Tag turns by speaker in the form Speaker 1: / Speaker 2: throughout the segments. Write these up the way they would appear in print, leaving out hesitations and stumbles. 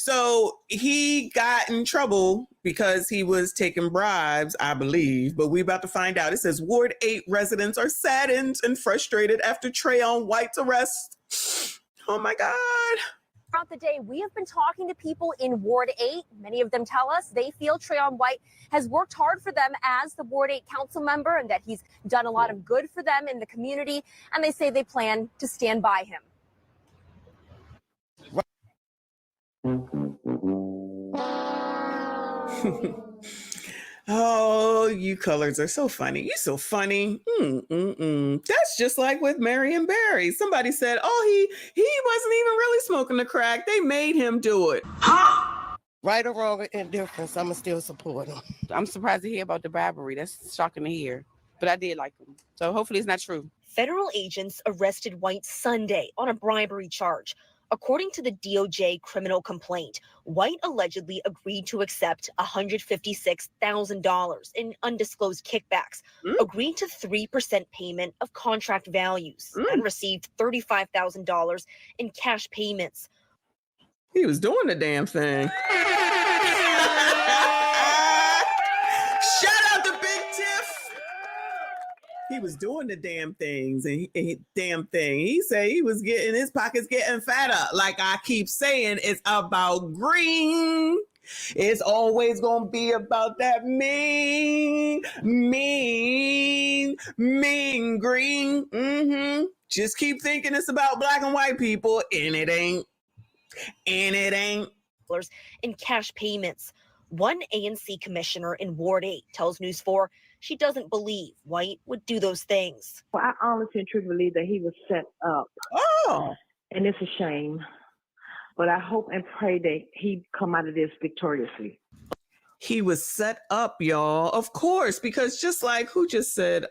Speaker 1: So he got in trouble because he was taking bribes, I believe, but we're about to find out. It says Ward 8 residents are saddened and frustrated after Trayon White's arrest. Oh my God.
Speaker 2: Throughout the day, we have been talking to people in Ward 8. Many of them tell us they feel Trayon White has worked hard for them as the Ward 8 council member and that he's done a lot of good for them in the community. And they say they plan to stand by him.
Speaker 1: Oh, you colors are so funny. You're so funny. That's just like with Marion Barry. Somebody said, oh, he wasn't even really smoking the crack. They made him do it.
Speaker 3: Huh? Right or wrong or indifference, I'm going to still support him.
Speaker 4: I'm surprised to hear about the bribery. That's shocking to hear. But I did like him. So hopefully it's not true.
Speaker 2: Federal agents arrested White Sunday on a bribery charge. According to the DOJ criminal complaint, White allegedly agreed to accept $156,000 in undisclosed kickbacks, agreed to 3% payment of contract values, and received $35,000 in cash payments.
Speaker 1: He was doing the damn thing. Shout out to Big Tiff. He was doing the damn things and he said he was getting his pockets getting fatter. Like I keep saying, it's about green. It's always gonna be about that mean green. Just keep thinking it's about black and white people, and it ain't.
Speaker 2: In cash payments. One ANC commissioner in Ward 8 tells News 4 she doesn't believe White would do those things.
Speaker 5: Well, I honestly and truly believe that he was set up.
Speaker 1: Oh.
Speaker 5: And it's a shame. But I hope and pray that he come out of this victoriously.
Speaker 1: He was set up, y'all. Of course, because just like who just said,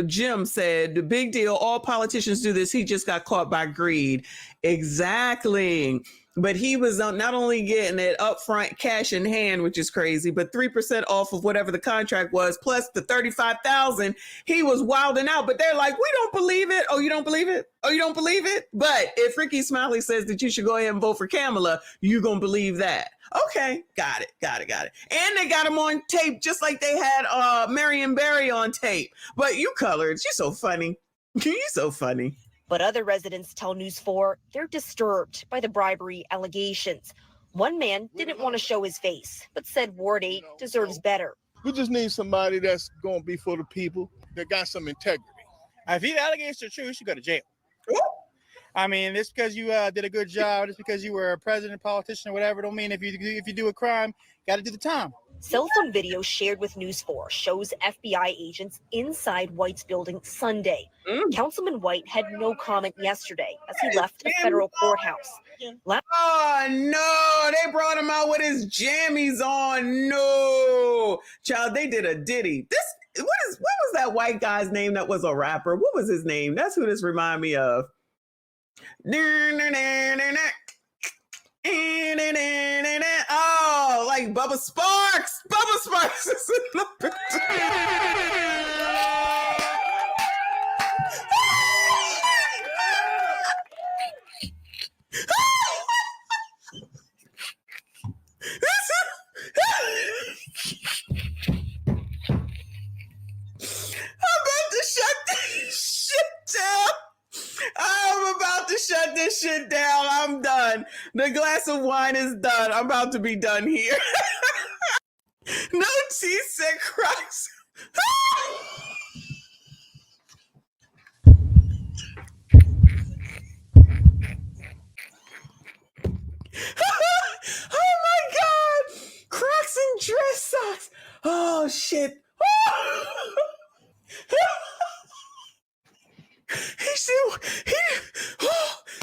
Speaker 1: Jim said, the big deal, all politicians do this. He just got caught by greed. Exactly. But he was not only getting it upfront cash in hand, which is crazy, but 3% off of whatever the contract was, plus the $35,000. He was wilding out, but they're like, we don't believe it. Oh, you don't believe it? Oh, you don't believe it? But if Ricky Smiley says that you should go ahead and vote for Kamala, you're going to believe that. Okay, got it. And they got him on tape, just like they had Marion Barry on tape. But you coloreds, you're so funny. You're so funny.
Speaker 2: But other residents tell News 4 they're disturbed by the bribery allegations. One man didn't want to show his face, but said Ward 8 deserves better.
Speaker 6: We just need somebody that's going to be for the people, that got some integrity.
Speaker 7: If the allegations are true, you should go to jail. I mean, just because you did a good job, just because you were a president, politician, or whatever, don't mean if you do a crime, got to do the time.
Speaker 2: Cell phone video shared with News 4 shows FBI agents inside White's building Sunday. Councilman White had no comment yesterday as he left a federal courthouse.
Speaker 1: Oh, no, they brought him out with his jammies on. No, child, they did a ditty. What was that white guy's name that was a rapper? What was his name? That's who this remind me of. Oh, like Bubba Sparks. Bubba Sparks is in the picture. I'm about to shut this shit down. I'm done. The glass of wine is done. I'm about to be done here. No tea said Christ. Oh my God. Crocs and dress socks. Oh shit.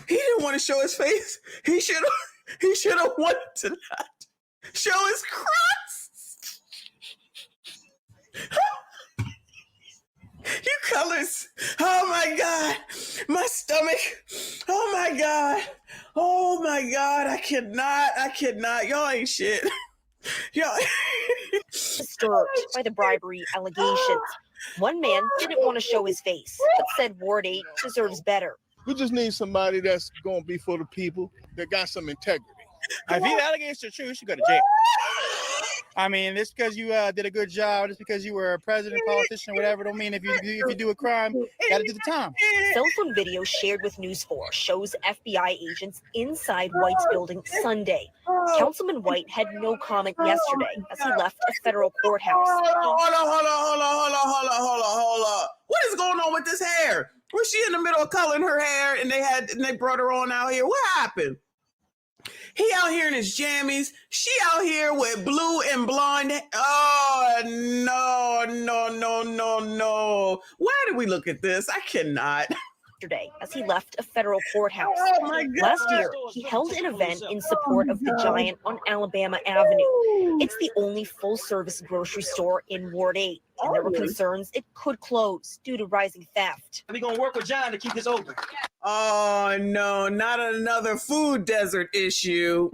Speaker 1: He didn't want to show his face. He should have wanted to not show his Crocs. You colors. Oh my God. My stomach. Oh my God. Oh my God. I cannot. Y'all ain't shit. Y'all.
Speaker 2: Disturbed by the bribery allegations. One man didn't want to show his face, but said Ward 8 deserves better.
Speaker 6: We just need somebody that's going to be for the people, that got some integrity.
Speaker 7: If the allegations are true, you should go to jail. I mean, just because you did a good job, just because you were a president, politician, whatever, don't mean if you do a crime, you got to do the time.
Speaker 2: Cell phone video shared with News 4 shows FBI agents inside White's building Sunday. Councilman White had no comment yesterday as he left a federal courthouse.
Speaker 1: Hold on. What is going on with this hair? Was she in the middle of coloring her hair and they brought her on out here? What happened? He out here in his jammies. She out here with blue and blonde. Oh, no. Why did we look at this? I cannot.
Speaker 2: Yesterday, as he left a federal courthouse.
Speaker 1: Oh my God.
Speaker 2: Last year, he held an event in support of the Giant on Alabama Avenue. It's the only full-service grocery store in Ward 8, and there were concerns it could close due to rising theft.
Speaker 8: We're going to work with John to keep this open.
Speaker 1: Oh, no, not another food desert issue.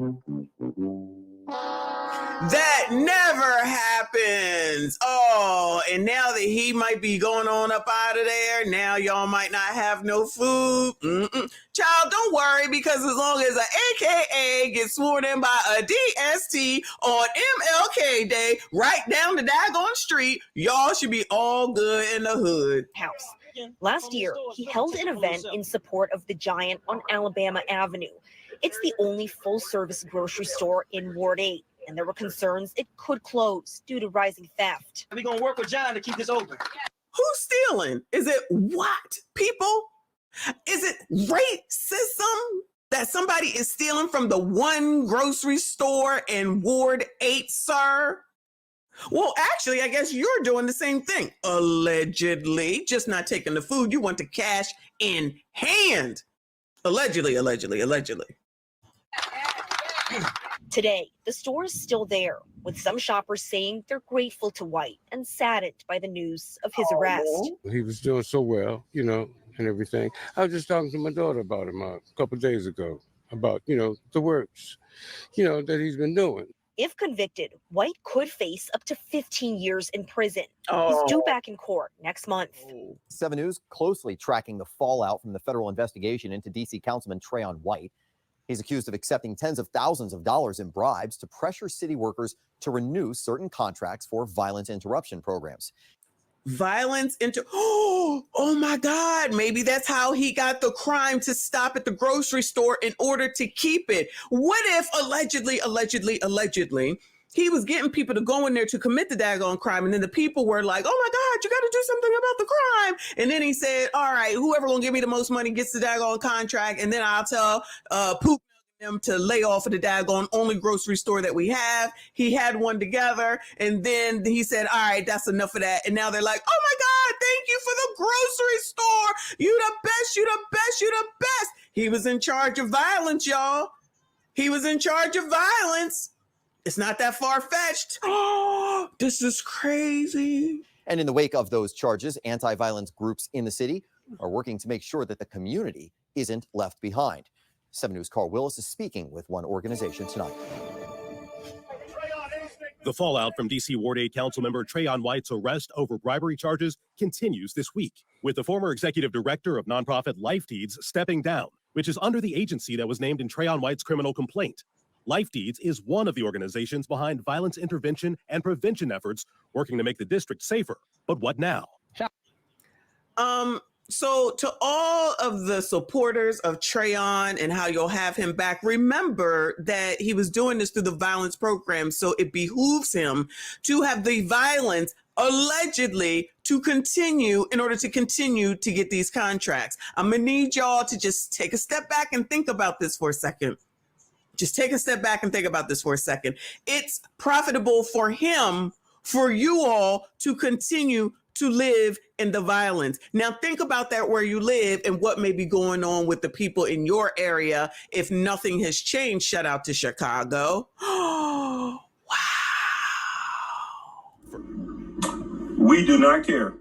Speaker 1: That never happens. Oh, and now that he might be going on up out of there, now y'all might not have no food. Child, don't worry, because as long as an AKA gets sworn in by a DST on MLK Day, right down the daggone street, y'all should be all good in the hood.
Speaker 2: House. Last year, he held an event in support of the Giant on Alabama Avenue. It's the only full-service grocery store in Ward 8, and there were concerns it could close due to rising theft.
Speaker 8: We're going to work with John to keep this open.
Speaker 1: Who's stealing? Is it what, people? Is it racism that somebody is stealing from the one grocery store in Ward 8, sir? Well, actually, I guess you're doing the same thing. Allegedly, just not taking the food. You want the cash in hand. Allegedly.
Speaker 2: Today, the store is still there, with some shoppers saying they're grateful to White and saddened by the news of his arrest.
Speaker 9: He was doing so well, and everything. I was just talking to my daughter about him a couple of days ago, about, the works, that he's been doing.
Speaker 2: If convicted, White could face up to 15 years in prison. He's due back in court next month.
Speaker 10: 7 News closely tracking the fallout from the federal investigation into D.C. Councilman Trayon White. He's accused of accepting tens of thousands of dollars in bribes to pressure city workers to renew certain contracts for violence interruption programs.
Speaker 1: Oh my God, maybe that's how he got the crime to stop at the grocery store in order to keep it. What if allegedly, he was getting people to go in there to commit the daggone crime, and then the people were like, oh my God, you got to do something about the crime. And then he said, all right, whoever gonna give me the most money gets the daggone contract, and then I'll tell Poop them to lay off of the daggone only grocery store that we have. He had one together, and then he said, all right, that's enough of that. And now they're like, oh my God, thank you for the grocery store. You the best. He was in charge of violence, y'all. He was in charge of violence. It's not that far-fetched. Oh, this is crazy.
Speaker 10: And in the wake of those charges, anti-violence groups in the city are working to make sure that the community isn't left behind. 7 News' Carl Willis is speaking with one organization tonight.
Speaker 11: The fallout from D.C. Ward 8 Councilmember Trayon White's arrest over bribery charges continues this week, with the former executive director of nonprofit Life Deeds stepping down, which is under the agency that was named in Trayon White's criminal complaint. Life Deeds is one of the organizations behind violence intervention and prevention efforts working to make the district safer. But what now?
Speaker 1: So to all of the supporters of Trayon and how you'll have him back, remember that he was doing this through the violence program. So it behooves him to have the violence allegedly to continue in order to continue to get these contracts. I'm going to need y'all to just take a step back and think about this for a second. Just take a step back and think about this for a second. It's profitable for him, for you all to continue to live in the violence. Now think about that where you live and what may be going on with the people in your area if nothing has changed. Shout out to Chicago. Wow.
Speaker 12: We do not care.